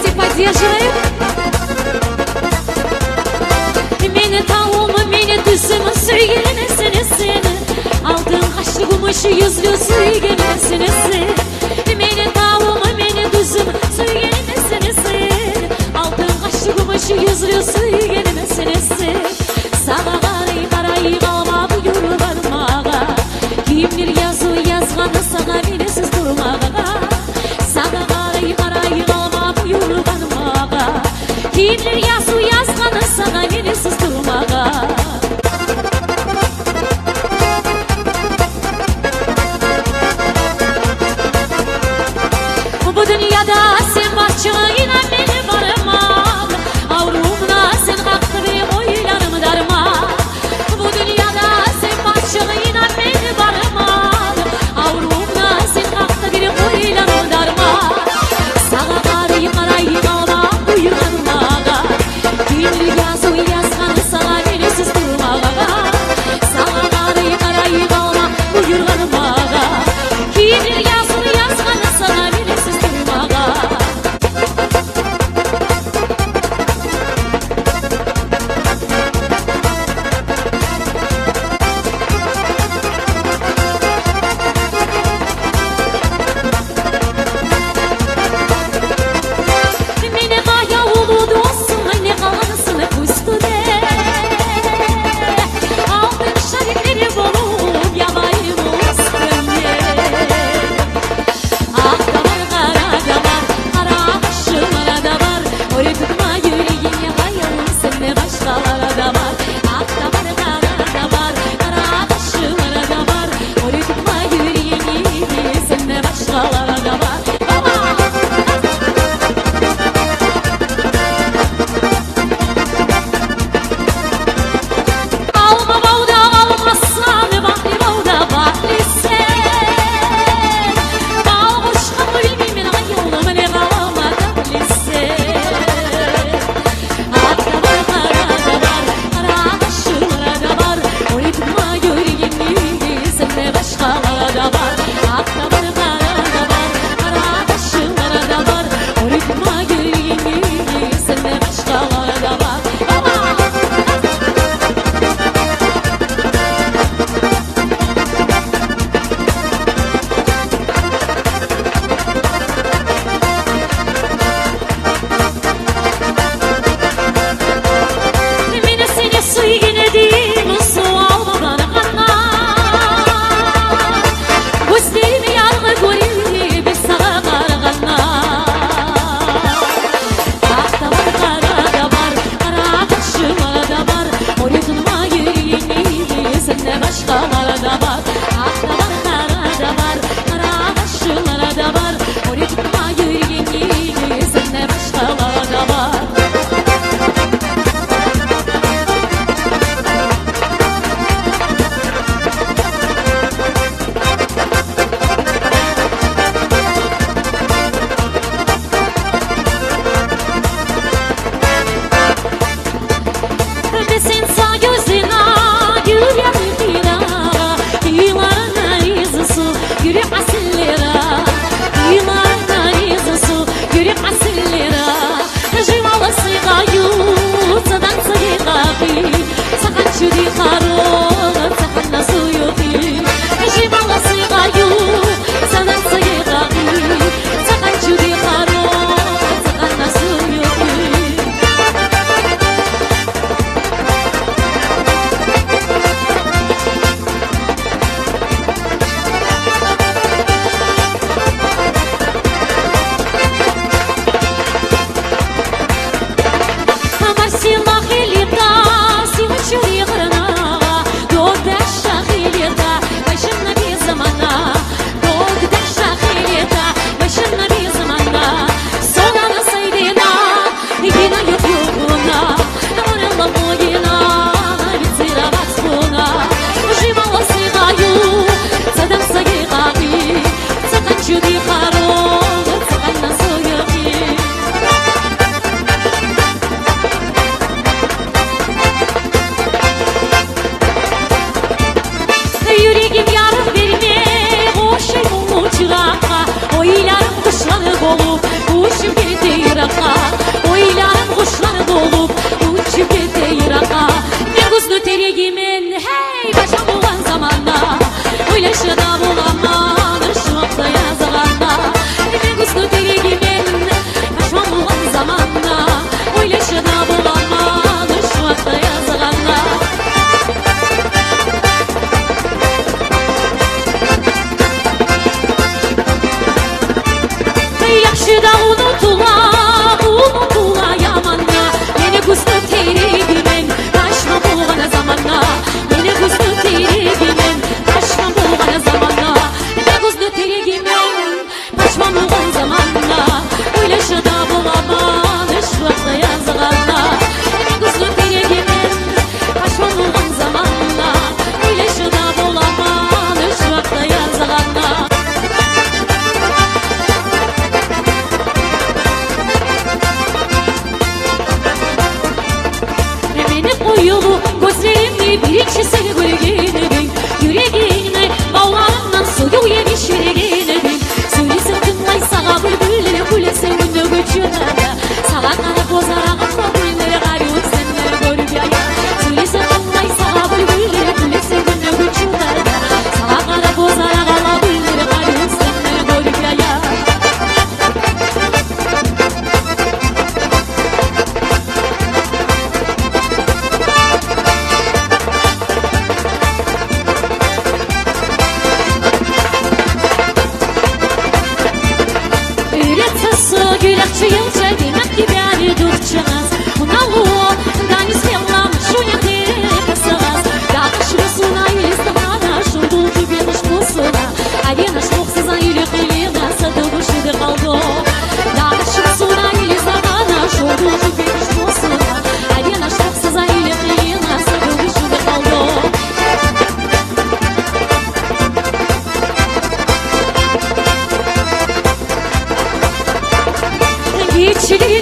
Вместе поддерживаем. Meni tavuğumu, meni düzümü, suygelemesini seni. Altın kaşlı gümüş yüzlü suygelemesini seni. Meni tavuğumu, meni düzümü, suygelemesini seni. Altın kaşlı gümüş yüzlü suygelemesini seni. Sağa qarayı qalma buyur varmağa. Kimdir yazganı sana menesiz durmağa. Sağa qarayı qalma buyur varmağa. Kimdir yazganı sana menesiz durmağa. Bu dünyada sen başçına yine beni varmam. Avrumda sen kalktı ve oyla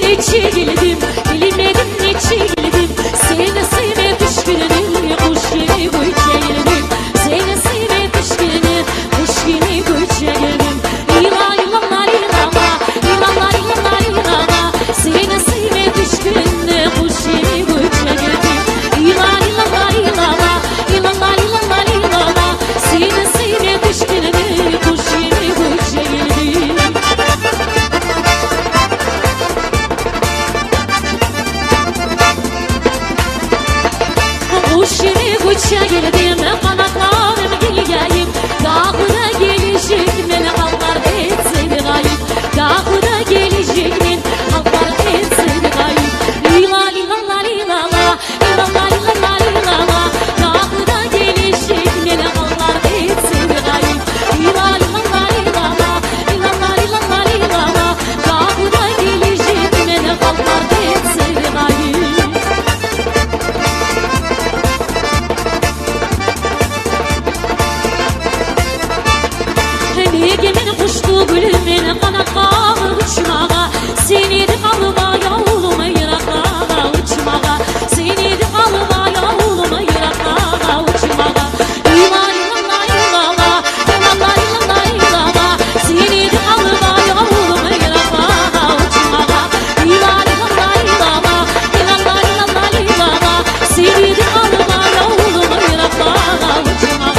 neçe geldim, bilmedim neçe geldim. Seni sevme düşkününü, kuş gibi göçe geldim. Seni sevme düşkününü, kuş gibi göçe geldim. İla ilala ilala, ilala ilala ilala. Seni sevme düşkününü, kuş gibi göçe geldim. İla ilala ilala, ilala ilala ilala. Seni sevme düşkününü, kuş gibi göçe geldim. Uşini bıça geldim, kanatlarım giyeyim. Dağına gelecek men halklar etseydi gayip. Dağına gelecek men halklar etseydi gayip. Lila lila lila la, lila lila lila. Dağına gelecek men halklar etseydi gayip. Lila lila lila, lila lila lila. Dağına gelecek men halklar etseydi gayip. Egemen kuştu gülümün kanatlarına uçmağa. Seni de kalma yavrum yıraklara uçmağa. Seni de kalma yavrum yıraklara uçmağa. İla ilala ilala, ilala ilala ilala. Seni de kalma yavrum yıraklara uçmağa. İla ilala ilala, ilala ilala ilala. Seni de kalma yavrum yıraklara uçmağa.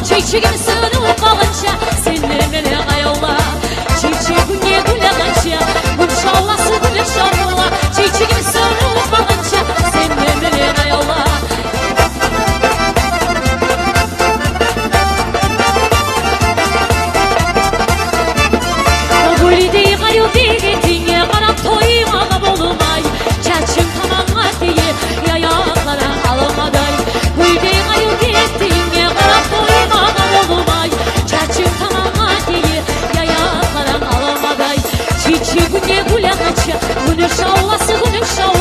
Çiçeğim sığınıp kalınca senle beni ayağla. Çiçeğim niye güle kaçya bunca Allah'sı güle şavla. Çiçeğim sığınıp kalınca senle beni ayağla. Gülü dey kalbi gittiğine karap toymağa bolmay. Çerçim tamam diye yayaklara almaday. Gülü dey kalbi gittiğine karap toymağa bolmay. Çerçim tamam diye yayaklara almaday. Çiçeğim ne güle kaçya güneş Allah'sı güneş Allah'sı.